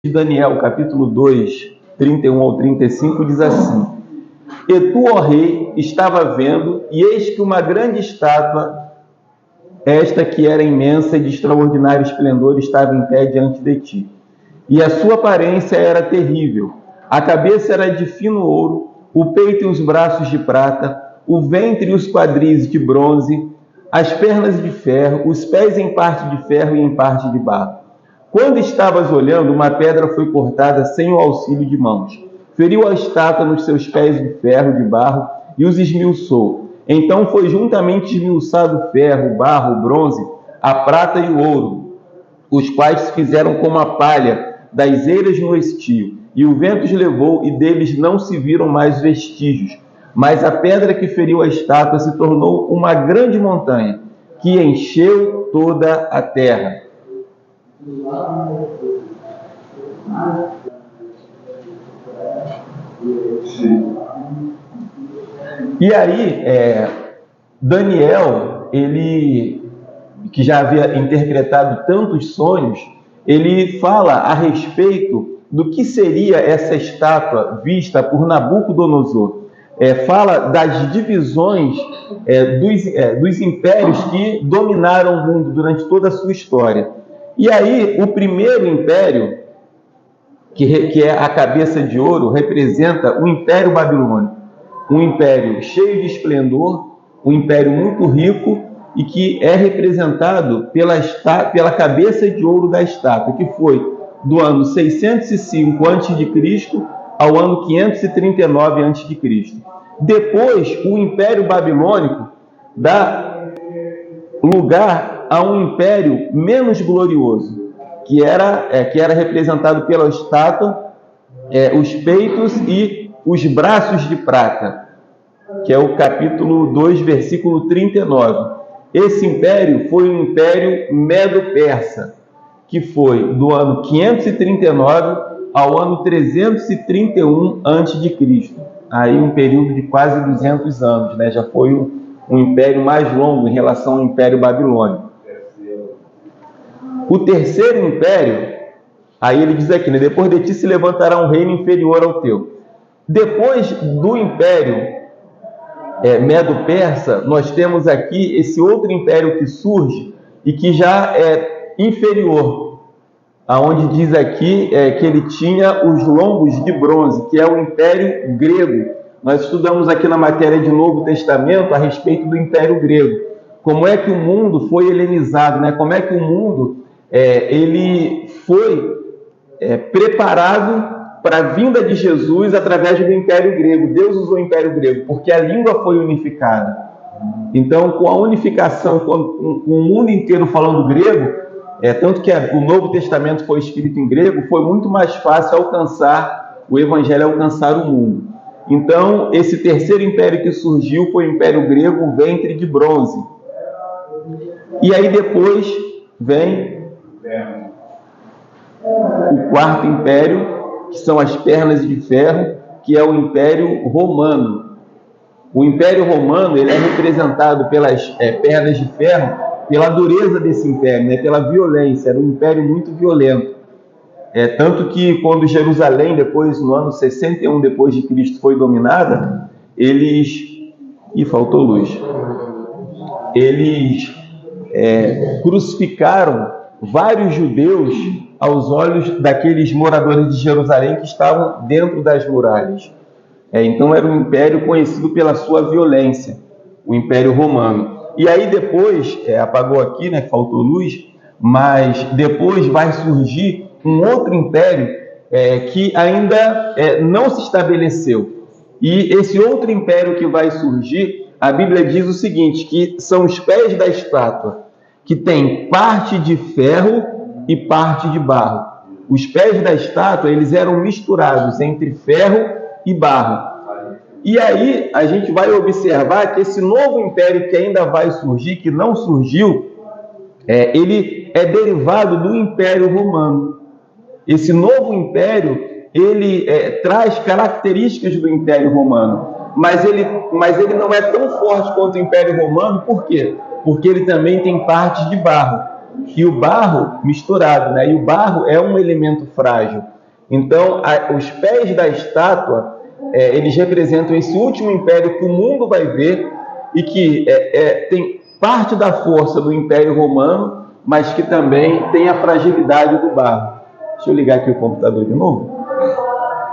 de Daniel, capítulo 2, 31 ao 35, diz assim: E tu, ó rei, estava vendo, e eis que uma grande estátua, esta que era imensa e de extraordinário esplendor, estava em pé diante de ti. E a sua aparência era terrível. A cabeça era de fino ouro, o peito e os braços de prata, o ventre e os quadris de bronze, as pernas de ferro, os pés em parte de ferro e em parte de barro. Quando estavas olhando, uma pedra foi cortada sem o auxílio de mãos. Feriu a estátua nos seus pés de ferro, de barro, e os esmiuçou. Então foi juntamente esmiuçado o ferro, o barro, o bronze, a prata e o ouro, os quais se fizeram como a palha das eiras no estio. E o vento os levou, e deles não se viram mais vestígios. Mas a pedra que feriu a estátua se tornou uma grande montanha, que encheu toda a terra. E aí, Daniel, ele, que já havia interpretado tantos sonhos, ele fala a respeito do que seria essa estátua vista por Nabucodonosor. Fala das divisões dos impérios que dominaram o mundo durante toda a sua história. E aí, o primeiro império, que é a cabeça de ouro, representa o Império Babilônico. Um império cheio de esplendor, um império muito rico e que é representado pela cabeça de ouro da estátua, que foi do ano 605 a.C. ao ano 539 a.C. Depois, o Império Babilônico dá lugar a um império menos glorioso, que era representado pela estátua, os peitos e os braços de prata, que é o capítulo 2, versículo 39. Esse império foi o Império Medo-Persa, que foi do ano 539 ao ano 331 a.C. Aí um período de quase 200 anos, né? Já foi um império mais longo em relação ao Império Babilônico. O terceiro império, aí ele diz aqui, né? Depois de ti se levantará um reino inferior ao teu. Depois do Império Medo-Persa, nós temos aqui esse outro império que surge e que já é inferior, aonde diz aqui que ele tinha os lombos de bronze, que é o Império Grego. Nós estudamos aqui na matéria de Novo Testamento a respeito do Império Grego. Como é que o mundo foi helenizado, né? Como é que o mundo ele foi preparado para a vinda de Jesus através do Império Grego. Deus usou o Império Grego porque a língua foi unificada. Então, com a unificação, com o mundo inteiro falando grego, tanto que o Novo Testamento foi escrito em grego, foi muito mais fácil alcançar o Evangelho, alcançar o mundo. Então, esse terceiro império que surgiu foi o Império Grego, o ventre de bronze. E aí depois vem o quarto império, que são as pernas de ferro, que é o Império Romano. O Império Romano ele é representado pelas pernas de ferro, pela dureza desse império, né? Pela violência. Era um império muito violento. Tanto que quando Jerusalém, depois no ano 61 depois de Cristo, foi dominada, eles... faltou luz. Eles crucificaram vários judeus aos olhos daqueles moradores de Jerusalém que estavam dentro das muralhas. Então era um império conhecido pela sua violência, o Império Romano. E aí depois, apagou aqui, né, faltou luz, mas depois vai surgir um outro império que ainda não se estabeleceu. E esse outro império que vai surgir, a Bíblia diz o seguinte, que são os pés da estátua, que tem parte de ferro e parte de barro. Os pés da estátua, eles eram misturados entre ferro e barro. E aí a gente vai observar que esse novo império que ainda vai surgir, que não surgiu, ele é derivado do Império Romano. Esse novo império, ele traz características do Império Romano, mas ele não é tão forte quanto o Império Romano. Por quê? Porque ele também tem partes de barro. e o barro misturado, né? E o barro é um elemento frágil. Então, os pés da estátua, eles representam esse último império que o mundo vai ver e que tem parte da força do Império Romano, mas que também tem a fragilidade do barro. Deixa eu ligar aqui o computador de novo.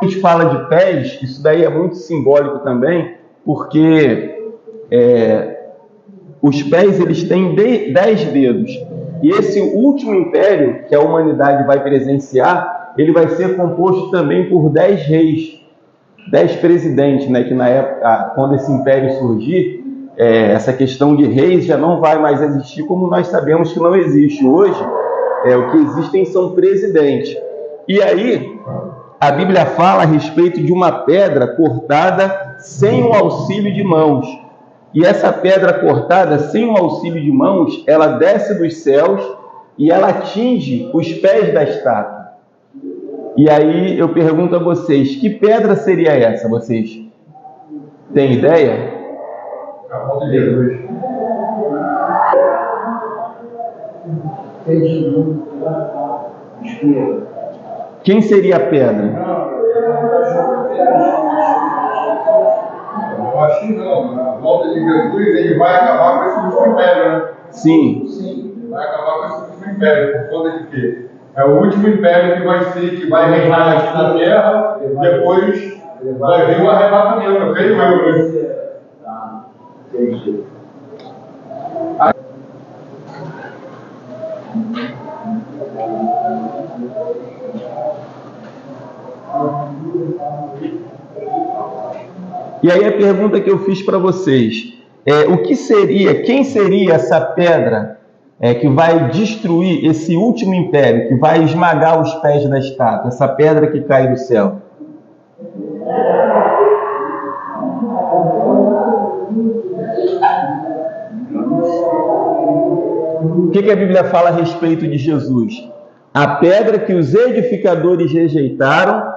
A gente fala de pés, isso daí é muito simbólico também, porque os pés eles têm 10 dedos. E esse último império que a humanidade vai presenciar, ele vai ser composto também por 10 reis, 10 presidentes, né? Que na época, quando esse império surgir, essa questão de reis já não vai mais existir, como nós sabemos que não existe hoje. O que existem são presidentes. E aí, a Bíblia fala a respeito de uma pedra cortada sem o auxílio de mãos. E essa pedra cortada sem o auxílio de mãos, ela desce dos céus e ela atinge os pés da estátua. E aí eu pergunto a vocês, que pedra seria essa? Vocês têm ideia? A volta de Jesus. Quem seria a pedra? Eu acho que não. A volta de Jesus, ele vai acabar com esse último império, né? Sim. Ele vai acabar com esse último império, por conta de quê? É o último império que vai reinar aqui na terra, depois vai vir o arrebatamento, eu creio eu, né? Entendi. E aí a pergunta que eu fiz para vocês quem seria essa pedra que vai destruir esse último império, que vai esmagar os pés da estátua, essa pedra que cai do céu? O que a Bíblia fala a respeito de Jesus? A pedra que os edificadores rejeitaram,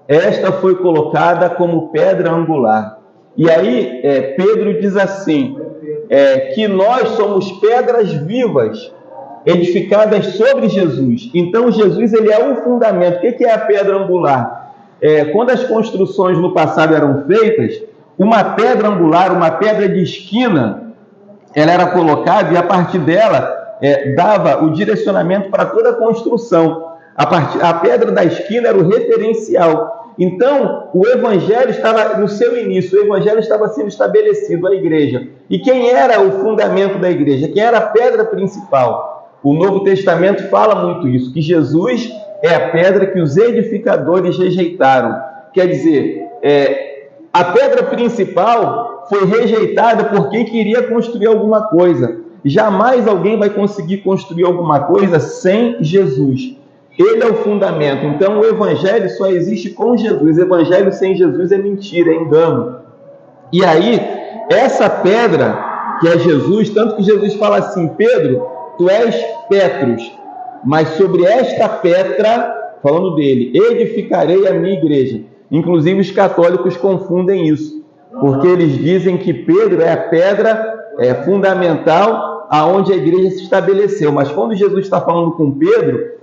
esta foi colocada como pedra angular. E aí Pedro diz assim, que nós somos pedras vivas, edificadas sobre Jesus. Então Jesus ele é o fundamento. O que é a pedra angular? Quando as construções no passado eram feitas, uma pedra angular, uma pedra de esquina, ela era colocada e a partir dela dava o direcionamento para toda a construção. A pedra da esquina era o referencial. Então, o Evangelho estava no seu início, o Evangelho estava sendo estabelecido, a igreja. E quem era o fundamento da igreja? Quem era a pedra principal? O Novo Testamento fala muito isso, que Jesus é a pedra que os edificadores rejeitaram. Quer dizer, a pedra principal foi rejeitada por quem queria construir alguma coisa. Jamais alguém vai conseguir construir alguma coisa sem Jesus. Ele é o fundamento. Então o Evangelho só existe com Jesus. O Evangelho sem Jesus é mentira, é engano. E aí, essa pedra que é Jesus, tanto que Jesus fala assim, Pedro, tu és Petros, mas sobre esta pedra, falando dele, edificarei a minha igreja. Inclusive os católicos confundem isso, porque eles dizem que Pedro é a pedra fundamental aonde a igreja se estabeleceu. Mas quando Jesus está falando com Pedro,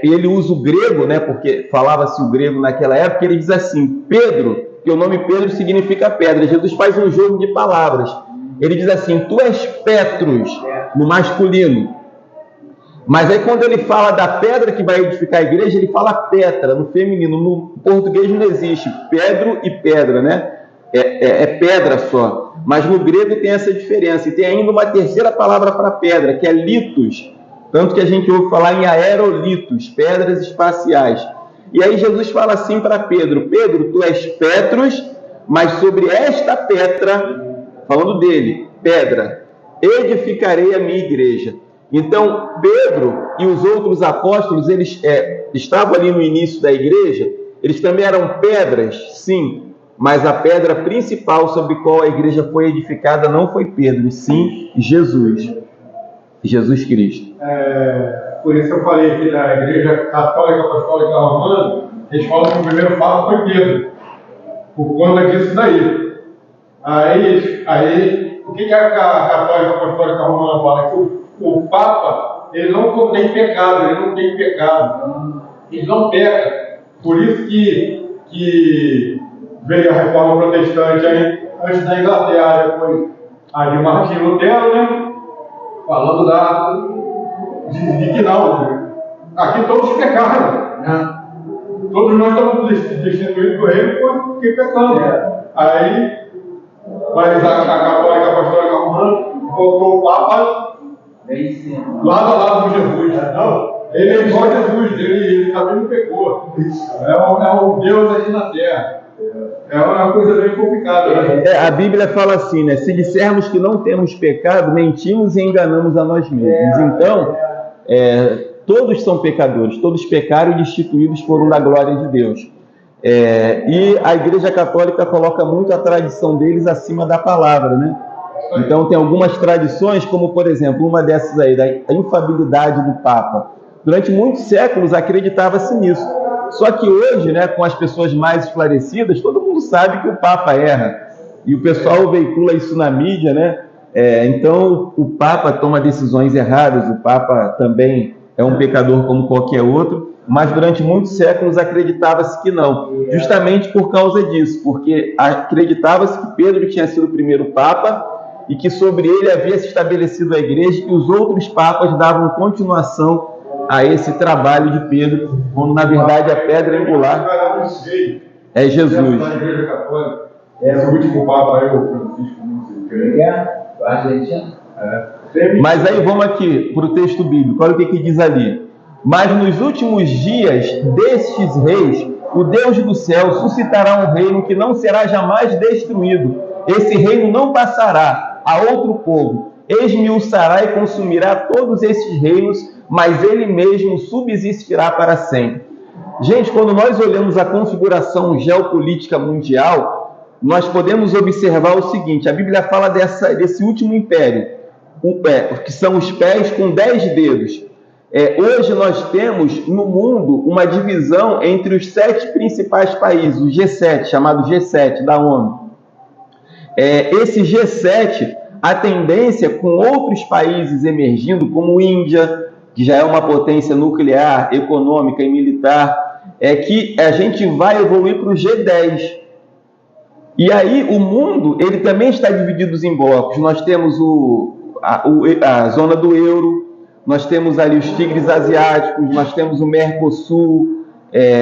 ele usa o grego, né, porque falava-se o grego naquela época, ele diz assim, Pedro, que o nome Pedro significa pedra. Jesus faz um jogo de palavras. Ele diz assim, tu és Petros, no masculino. Mas aí quando ele fala da pedra que vai edificar a igreja, ele fala Petra, no feminino. No português não existe Pedro e pedra, né? É pedra só. Mas no grego tem essa diferença. E tem ainda uma terceira palavra para pedra, que é litos. Tanto que a gente ouve falar em aerolitos, pedras espaciais. E aí Jesus fala assim para Pedro, Pedro, tu és Petros, mas sobre esta pedra, falando dele, pedra, edificarei a minha igreja. Então, Pedro e os outros apóstolos, eles estavam ali no início da igreja, eles também eram pedras, sim, mas a pedra principal sobre a qual a igreja foi edificada não foi Pedro, e sim Jesus. Jesus Cristo. Por isso eu falei aqui da Igreja Católica Apostólica Romana, eles falam que o primeiro Papa foi Pedro, por conta disso daí. Aí o que a Católica Apostólica Romana fala? Que o Papa ele não contém pecado, ele não tem pecado. Ele não peca. Por isso que veio a reforma protestante aí, antes da Inglaterra, depois a de Martim Lutero, né? Falando de que não. Aqui todos pecaram. Todos nós estamos destituídos do reino porque pecamos. Aí, mas a católica apostólica romana botou o Papa lado a lado com Jesus. Não, ele é igual a Jesus, ele também não pecou. É um Deus aqui na terra. É uma coisa bem complicada, né? A Bíblia fala assim, né? Se dissermos que não temos pecado, mentimos e enganamos a nós mesmos. Então, todos são pecadores, todos pecaram e destituídos foram da glória de Deus. E a Igreja Católica coloca muito a tradição deles acima da palavra, né? Então tem algumas tradições, como por exemplo, uma dessas aí, da infabilidade do Papa. Durante muitos séculos acreditava-se nisso. Só que hoje, né, com as pessoas mais esclarecidas, todo mundo sabe que o Papa erra. E o pessoal veicula isso na mídia, né? Então o Papa toma decisões erradas, o Papa também é um pecador como qualquer outro, mas durante muitos séculos acreditava-se que não, justamente por causa disso, porque acreditava-se que Pedro tinha sido o primeiro Papa e que sobre ele havia se estabelecido a igreja e os outros papas davam continuação a esse trabalho de Pedro, quando na verdade a pedra angular é Jesus. Na Igreja Católica, esse último Papa aí, o Francisco, não sei. Mas aí vamos aqui para o texto bíblico, olha o que diz ali. Mas nos últimos dias destes reis, o Deus do céu suscitará um reino que não será jamais destruído. Esse reino não passará a outro povo. Esmiuçará e consumirá todos esses reinos, mas ele mesmo subsistirá para sempre. Gente, quando nós olhamos a configuração geopolítica mundial, nós podemos observar o seguinte: a Bíblia fala desse último império, que são os pés com 10 dedos. Hoje nós temos no mundo uma divisão entre os 7 principais países, o G7, chamado G7 da ONU. Esse G7, a tendência com outros países emergindo, como Índia, que já é uma potência nuclear, econômica e militar, é que a gente vai evoluir para o G10. E aí o mundo ele também está dividido em blocos. Nós temos a zona do euro, nós temos ali os tigres asiáticos, nós temos o Mercosul,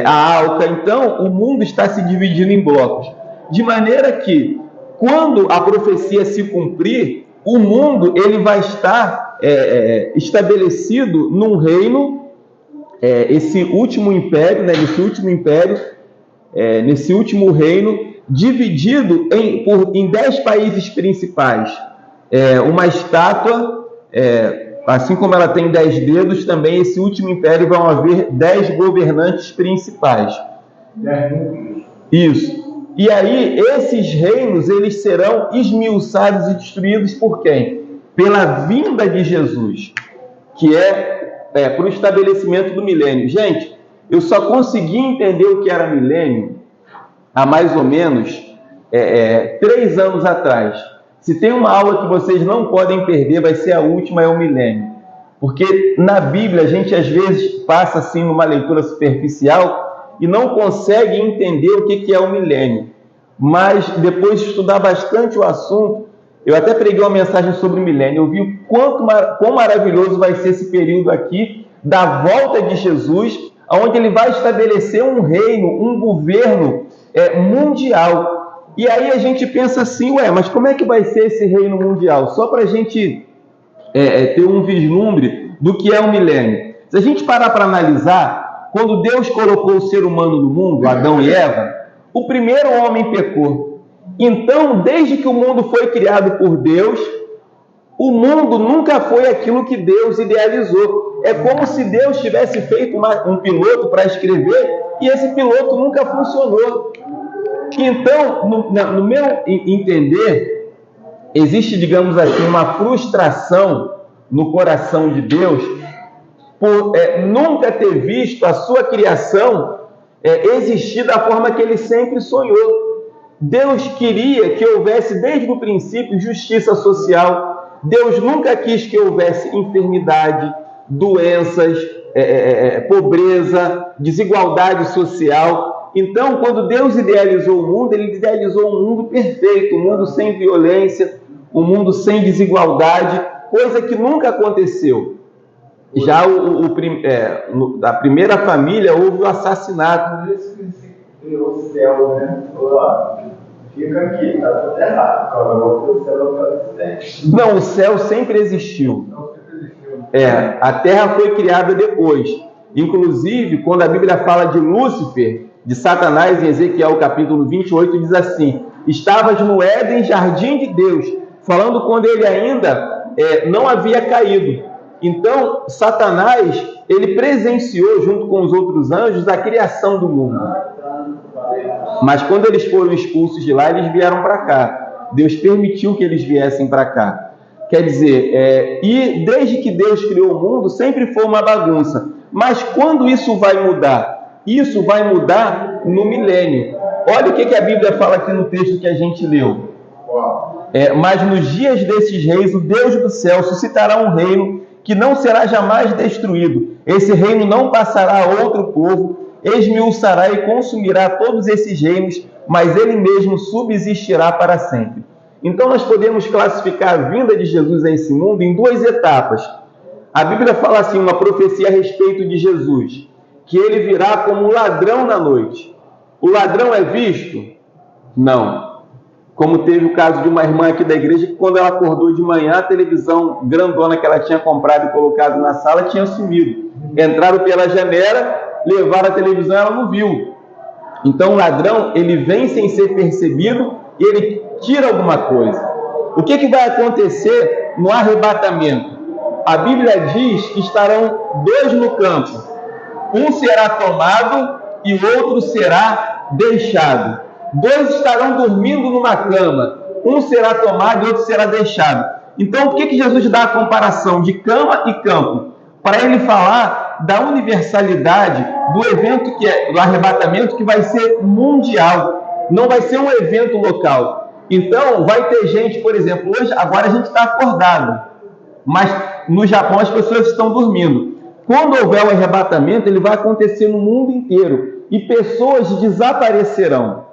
a ALCA. Então, o mundo está se dividindo em blocos. De maneira que, quando a profecia se cumprir, o mundo ele vai estar estabelecido num reino, esse último império, né, nesse último reino, dividido em 10 países principais. Uma estátua... assim como ela tem 10 dedos, também esse último império vão haver 10 governantes principais. 10 núcleos. Isso. E aí, esses reinos, eles serão esmiuçados e destruídos por quem? Pela vinda de Jesus, que para o estabelecimento do milênio. Gente, eu só consegui entender o que era milênio há mais ou menos 3 anos atrás. Se tem uma aula que vocês não podem perder, vai ser a última, é o milênio. Porque na Bíblia a gente às vezes passa assim numa leitura superficial e não consegue entender o que é o milênio. Mas depois de estudar bastante o assunto, eu até preguei uma mensagem sobre o milênio. Eu vi quão maravilhoso vai ser esse período aqui da volta de Jesus, onde ele vai estabelecer um reino, um governo mundial. E aí a gente pensa assim, mas como é que vai ser esse reino mundial? Só para a gente ter um vislumbre do que é o milênio. Se a gente parar para analisar, quando Deus colocou o ser humano no mundo, Adão e Eva, o primeiro homem pecou. Então, desde que o mundo foi criado por Deus, o mundo nunca foi aquilo que Deus idealizou. É como se Deus tivesse feito um piloto para escrever e esse piloto nunca funcionou. Então, no meu entender, existe, digamos assim, uma frustração no coração de Deus por nunca ter visto a sua criação existir da forma que ele sempre sonhou. Deus queria que houvesse desde o princípio justiça social. Deus nunca quis que houvesse enfermidade. doenças, pobreza, desigualdade social. Então, quando Deus idealizou o mundo, Ele idealizou um mundo perfeito, um mundo sem violência, um mundo sem desigualdade, coisa que nunca aconteceu. Já da primeira família houve o assassinato. Por isso que se criou o céu, né? Fica aqui, tá tudo errado. Agora o céu está existente. Não, o céu sempre existiu. A terra foi criada depois. Inclusive, quando a Bíblia fala de Lúcifer, de Satanás, em Ezequiel capítulo 28, diz assim: estavas no Éden, jardim de Deus, falando quando ele ainda não havia caído. Então, Satanás, ele presenciou, junto com os outros anjos, a criação do mundo. Mas quando eles foram expulsos de lá, eles vieram para cá. Deus permitiu que eles viessem para cá. Quer dizer, e desde que Deus criou o mundo, sempre foi uma bagunça. Mas quando isso vai mudar? Isso vai mudar no milênio. Olha o que a Bíblia fala aqui no texto que a gente leu. Mas nos dias desses reis, o Deus do céu suscitará um reino que não será jamais destruído. Esse reino não passará a outro povo, esmiuçará e consumirá todos esses reinos, mas ele mesmo subsistirá para sempre. Então nós podemos classificar a vinda de Jesus a esse mundo em duas etapas. A Bíblia fala assim, uma profecia a respeito de Jesus, que ele virá como um ladrão na noite. O ladrão é visto? Não. Como teve o caso de uma irmã aqui da igreja, que quando ela acordou de manhã, a televisão grandona que ela tinha comprado e colocado na sala tinha sumido. Entraram pela janela, levaram a televisão, ela não viu. Então o ladrão, ele vem sem ser percebido e ele tira alguma coisa. O que vai acontecer no arrebatamento? A Bíblia diz que estarão dois no campo. Um será tomado e o outro será deixado. Dois estarão dormindo numa cama. Um será tomado e outro será deixado. Então, por que Jesus dá a comparação de cama e campo? Para ele falar da universalidade do evento do arrebatamento, que vai ser mundial. Não vai ser um evento local. Então, vai ter gente, por exemplo, hoje, agora a gente está acordado. Mas no Japão as pessoas estão dormindo. Quando houver o arrebatamento, ele vai acontecer no mundo inteiro. E pessoas desaparecerão.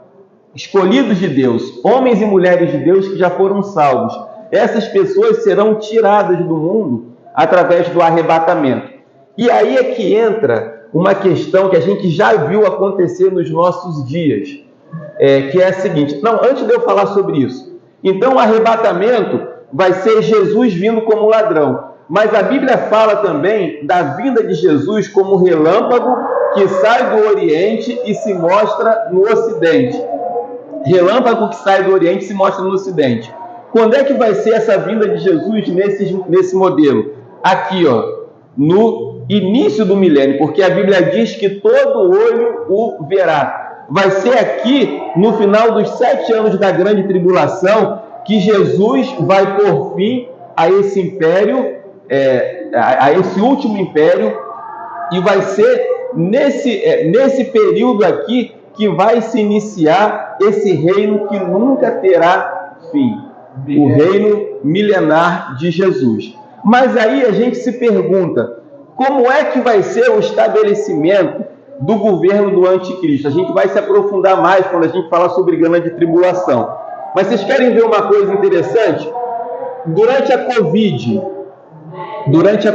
Escolhidos de Deus, homens e mulheres de Deus que já foram salvos. Essas pessoas serão tiradas do mundo através do arrebatamento. E aí é que entra uma questão que a gente já viu acontecer nos nossos dias, que é a seguinte. Não, antes de eu falar sobre isso. Então o arrebatamento vai ser Jesus vindo como ladrão. Mas a Bíblia fala também da vinda de Jesus como relâmpago que sai do Oriente e se mostra no Ocidente. Relâmpago que sai do Oriente e se mostra no Ocidente. Quando é que vai ser essa vinda de Jesus nesse modelo? Aqui, no início do milênio, porque a Bíblia diz que todo olho o verá. Vai ser aqui, no final dos 7 anos da grande tribulação, que Jesus vai pôr fim a esse império, a esse último império, e vai ser nesse período aqui que vai se iniciar esse reino que nunca terá fim, o reino milenar de Jesus. Mas aí a gente se pergunta, como é que vai ser o estabelecimento do governo do anticristo? A gente vai se aprofundar mais quando a gente falar sobre grande tribulação. Mas vocês querem ver uma coisa interessante? Durante a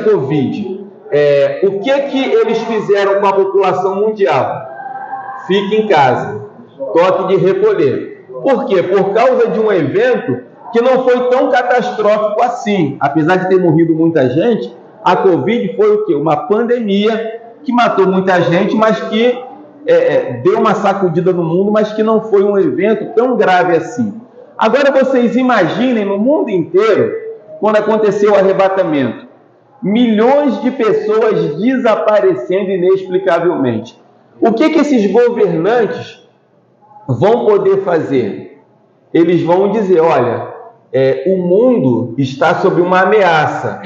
Covid, o que eles fizeram com a população mundial? Fique em casa, toque de recolher. Por quê? Por causa de um evento que não foi tão catastrófico assim. Apesar de ter morrido muita gente, a Covid foi o quê? Uma pandemia que matou muita gente, mas que deu uma sacudida no mundo, mas que não foi um evento tão grave assim. Agora vocês imaginem no mundo inteiro, quando aconteceu o arrebatamento, milhões de pessoas desaparecendo inexplicavelmente. O que esses governantes vão poder fazer? Eles vão dizer, olha, o mundo está sob uma ameaça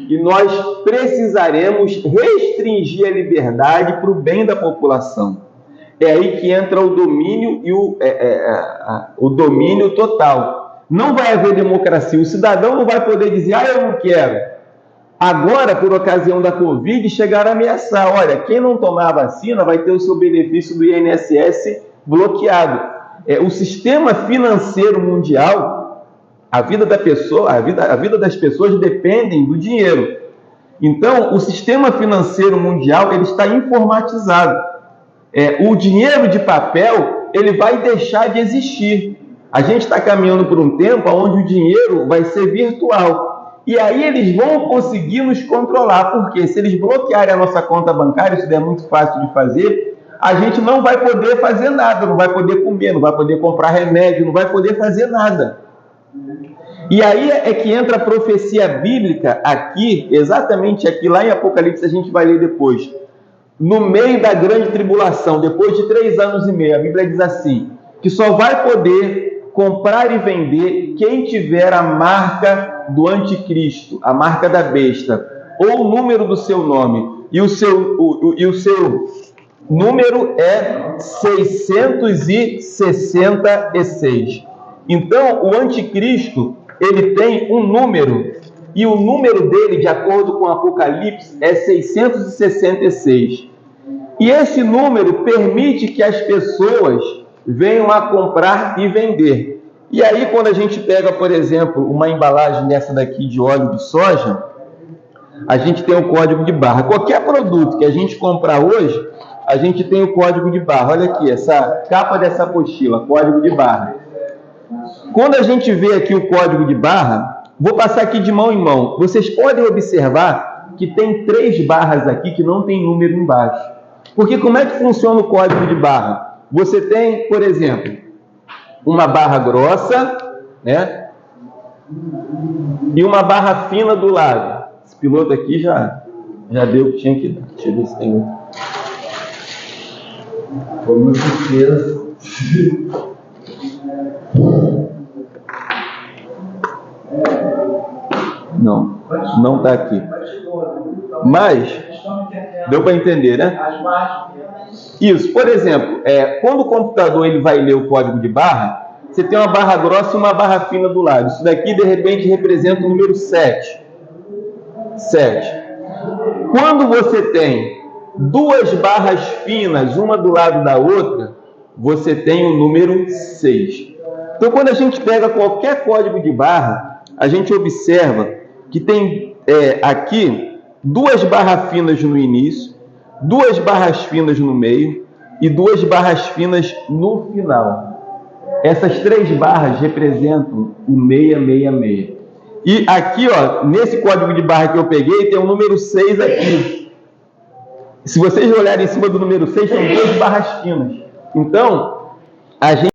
e nós precisaremos restringir a liberdade para o bem da população. É aí que entra o domínio e o domínio total. Não vai haver democracia. O cidadão não vai poder dizer, eu não quero. Agora, por ocasião da Covid, chegaram a ameaçar: olha, quem não tomar a vacina vai ter o seu benefício do INSS bloqueado. O sistema financeiro mundial, a vida da pessoa, a vida das pessoas dependem do dinheiro. Então, o sistema financeiro mundial ele está informatizado. O dinheiro de papel ele vai deixar de existir. A gente está caminhando por um tempo onde o dinheiro vai ser virtual. E aí eles vão conseguir nos controlar, porque se eles bloquearem a nossa conta bancária, isso é muito fácil de fazer, a gente não vai poder fazer nada, não vai poder comer, não vai poder comprar remédio, não vai poder fazer nada. E aí é que entra a profecia bíblica aqui, exatamente aqui, lá em Apocalipse, a gente vai ler depois. No meio da grande tribulação, depois de 3 anos e meio, a Bíblia diz assim, que só vai poder comprar e vender quem tiver a marca do anticristo, a marca da besta, ou o número do seu nome, e o seu número é 666. Então, o anticristo, ele tem um número, e o número dele, de acordo com o Apocalipse, é 666. E esse número permite que as pessoas venham a comprar e vender. E aí, quando a gente pega, por exemplo, uma embalagem dessa daqui de óleo de soja, a gente tem o código de barra. Qualquer produto que a gente comprar hoje, a gente tem o código de barra. Olha aqui, essa capa dessa apostila, código de barra. Quando a gente vê aqui o código de barra, vou passar aqui de mão em mão. Vocês podem observar que tem 3 barras aqui que não tem número embaixo. Porque como é que funciona o código de barra? Você tem, por exemplo, uma barra grossa, né? E uma barra fina do lado. Esse piloto aqui já deu o que tinha que dar. Deixa eu ver se tem outro. Como certeza. Não está aqui. Mas, deu para entender, né? Isso, por exemplo, quando o computador ele vai ler o código de barra, você tem uma barra grossa e uma barra fina do lado. Isso daqui, de repente, representa o número 7. Quando você tem 2 barras finas, uma do lado da outra, você tem o número 6. Então, quando a gente pega qualquer código de barra, a gente observa que tem aqui 2 barras finas no início, 2 barras finas no meio e 2 barras finas no final. Essas 3 barras representam o 666. E aqui, ó, nesse código de barra que eu peguei, tem o número 6 aqui. Se vocês olharem em cima do número 6, são 2 barras finas. Então, a gente